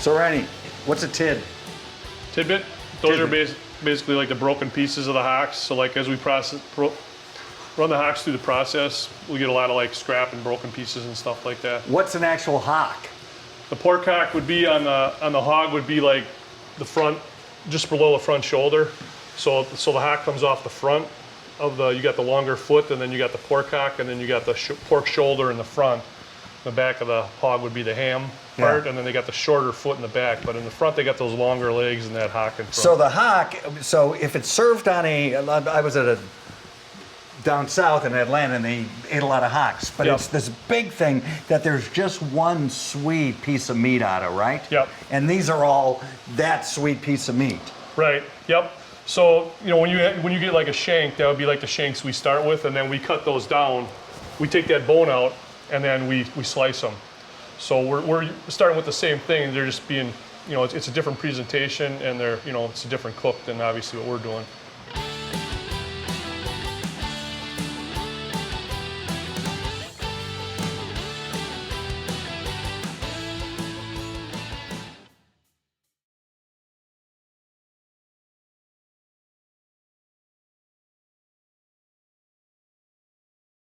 So Randy, what's a tid? Tidbit? Those are basically like the broken pieces of the hocks. So like as we run the hocks through the process, we get a lot of like scrap and broken pieces and stuff like that. What's an actual hock? The pork hock would be on the hog would be like the front, just below the front shoulder. So the hock comes off the front of you got the longer foot, and then you got the pork hock, and then you got the pork shoulder in the front. The back of the hog would be the ham part, and then they got the shorter foot in the back. But in the front, they got those longer legs and that hock in front. So the hock, so if it's served on I was at down south in Atlanta, and they ate a lot of hocks. But it's this big thing that there's just one sweet piece of meat out of, right? Yep. And these are all that sweet piece of meat. Right. Yep. So when you get like a shank, that would be like the shanks we start with, and then we cut those down. We take that bone out, and then we slice them. So we're starting with the same thing. They're just being, it's a different presentation, and they're, it's a different cook than obviously what we're doing.